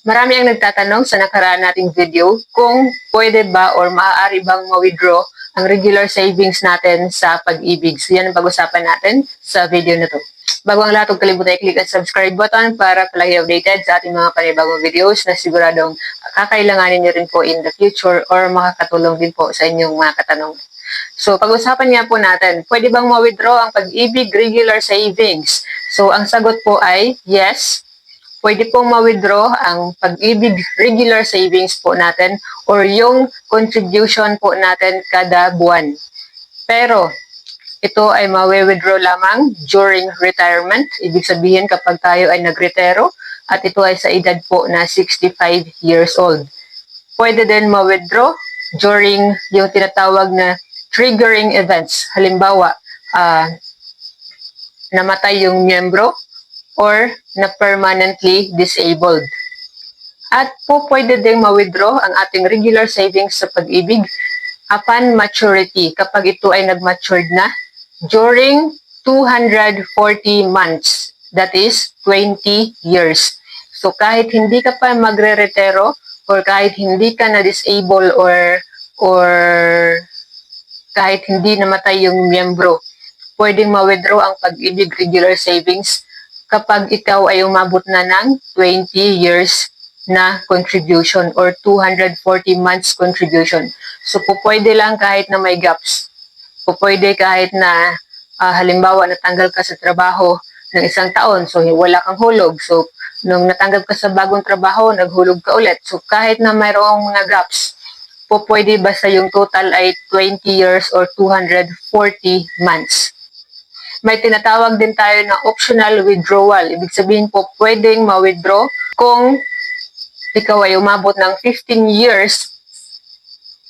Marami ang nagtatanong sa nakaraan nating video kung pwede ba or maaari bang ma-withdraw ang regular savings natin sa Pag-ibig. So yan ang pag-usapan natin sa video na to. Bago ang lahat, huwag kalimutan i-click ang subscribe button para palagi updated sa ating mga panibagong videos na siguradong kakailanganin nyo rin po in the future or makakatulong din po sa inyong mga katanungan. So, pag-usapan nga po natin, pwede bang ma-withdraw ang Pag-ibig regular savings? So, ang sagot po ay yes. Pwede pong ma-withdraw ang Pag-ibig regular savings po natin or yung contribution po natin kada buwan. Pero, ito ay ma-withdraw lamang during retirement. Ibig sabihin kapag tayo ay nagretiro at ito ay sa edad po na 65 years old. Pwede din ma-withdraw during yung tinatawag na triggering events. Halimbawa, namatay yung miyembro or na permanently disabled. At po pwede ding ma-withdraw ang ating regular savings sa Pag-ibig upon maturity, kapag ito ay nag-matured na during 240 months, that is 20 years. So kahit hindi ka pa magre-retiro or kahit hindi ka na-disable or kahit hindi namatay yung miyembro, pwedeng ma-withdraw ang Pag-ibig regular savings kapag ikaw ay umabot na ng 20 years na contribution or 240 months contribution. So, pwede lang kahit na may gaps. Pwede kahit na, halimbawa, natanggal ka sa trabaho ng 1 taon, so wala kang hulog. So, nung natanggal ka sa bagong trabaho, naghulog ka ulit. So, kahit na mayroong mga gaps, pwede basta yung total ay 20 years or 240 months. May tinatawag din tayo na optional withdrawal. Ibig sabihin po, pwedeng ma-withdraw kung ikaw ay umabot ng 15 years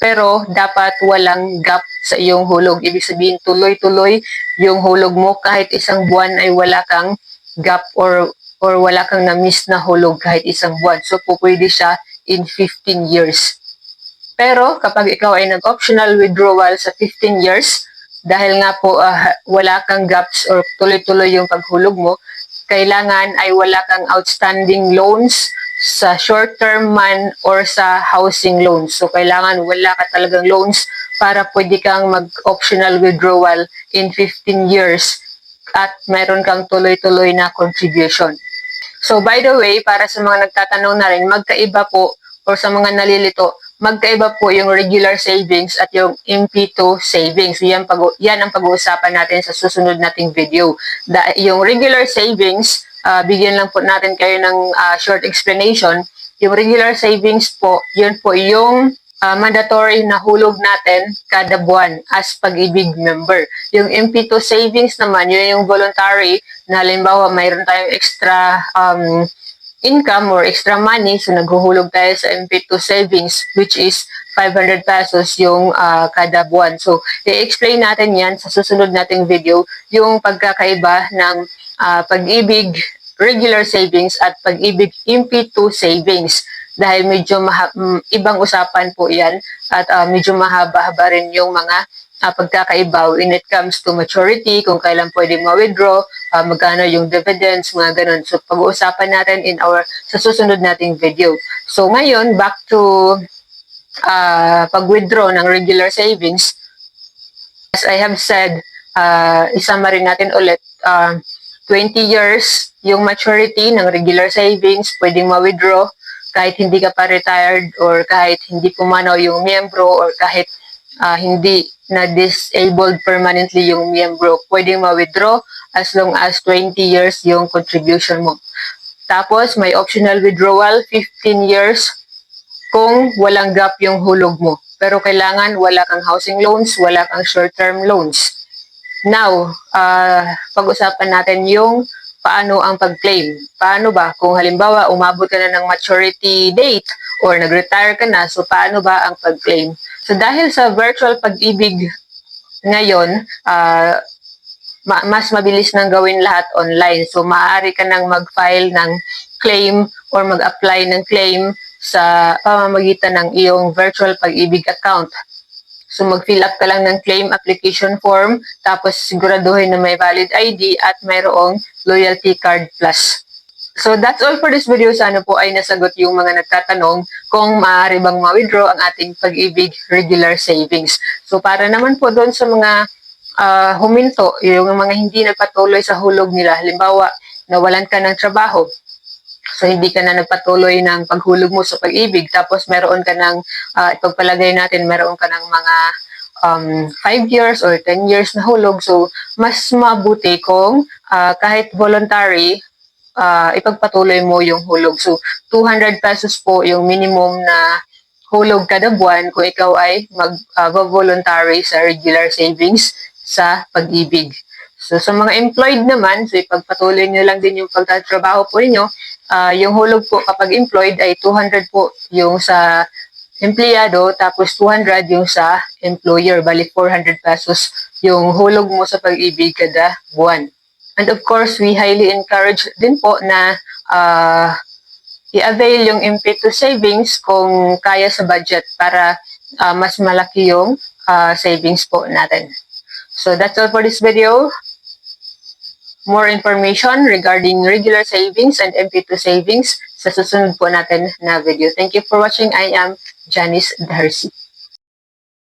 pero dapat walang gap sa iyong hulog. Ibig sabihin, tuloy-tuloy yung hulog mo kahit isang buwan ay wala kang gap or wala kang na-miss na hulog kahit isang buwan. So, pwede siya in 15 years. Pero kapag ikaw ay nag-optional withdrawal sa 15 years, dahil nga po wala kang gaps or tuloy-tuloy yung paghulog mo, kailangan ay wala kang outstanding loans sa short-term man or sa housing loans. So, kailangan wala ka talagang loans para pwede kang mag-optional withdrawal in 15 years at meron kang tuloy-tuloy na contribution. So, by the way, para sa mga nagtatanong na rin, magkaiba po or sa mga nalilito, magkaiba po yung regular savings at yung MP2 savings. Yan ang pag-uusapan natin sa susunod nating video. Yung regular savings, bigyan lang po natin kayo ng short explanation. Yung regular savings po, yun po yung mandatory na hulog natin kada buwan as Pag-ibig member. Yung MP2 savings naman, yun yung voluntary na halimbawa mayroon tayong extra income or extra money, so naghuhulog tayo sa MP2 savings which is 500 pesos yung kada buwan. So, i-explain natin yan sa susunod nating video, yung pagkakaiba ng Pag-ibig regular savings at Pag-ibig MP2 savings. Dahil medyo ibang usapan po yan at medyo mahaba-haba rin yung mga pagkakaiba when it comes to maturity, kung kailan pwede ma-withdraw, magkano yung dividends, mga ganun. So, pag-uusapan natin sa susunod nating video. So, ngayon, back to pag-withdraw ng regular savings. As I have said, isama rin natin ulit, 20 years yung maturity ng regular savings, pwedeng ma-withdraw kahit hindi ka pa retired or kahit hindi pumanaw yung miyembro or kahit hindi na-disabled permanently yung miyembro, pwedeng ma-withdraw as long as 20 years yung contribution mo. Tapos, may optional withdrawal, 15 years kung walang gap yung hulog mo. Pero kailangan wala kang housing loans, wala kang short-term loans. Now, pag-usapan natin yung paano ang pag-claim. Paano ba? Kung halimbawa, umabot ka na ng maturity date or nag-retire ka na, so paano ba ang pag-claim? So, dahil sa virtual Pag-ibig ngayon, mas mabilis nang gawin lahat online. So, maaari ka nang mag-file ng claim or mag-apply ng claim sa pamamagitan ng iyong virtual Pag-ibig account. So, mag-fill up ka lang ng claim application form, tapos siguraduhin na may valid ID at mayroong loyalty card plus. So that's all for this video. Sana po ay nasagot yung mga nagtatanong kung maaari bang ma-withdraw ang ating Pag-ibig regular savings. So para naman po doon sa mga huminto, yung mga hindi nagpatuloy sa hulog nila, halimbawa nawalan ka ng trabaho, so hindi ka na nagpatuloy ng paghulog mo sa Pag-ibig, tapos meron ka ng, ipagpalagay natin, meron ka ng mga 5 years or 10 years na hulog, so mas mabuti kung kahit voluntary, ipagpatuloy mo yung hulog. So, 200 pesos po yung minimum na hulog kada buwan kung ikaw ay mag-voluntary sa regular savings sa Pag-ibig. So, sa mga employed naman, so ipagpatuloy nyo lang din yung pagtatrabaho po ninyo. Yung hulog po kapag employed ay 200 po yung sa empleyado, tapos 200 yung sa employer. Bali, 400 pesos yung hulog mo sa Pag-ibig kada buwan. And of course, we highly encourage din po na i-avail yung MP2 savings kung kaya sa budget para mas malaki yung savings po natin. So that's all for this video. More information regarding regular savings and MP2 savings sa susunod po natin na video. Thank you for watching. I am Janice Darcy.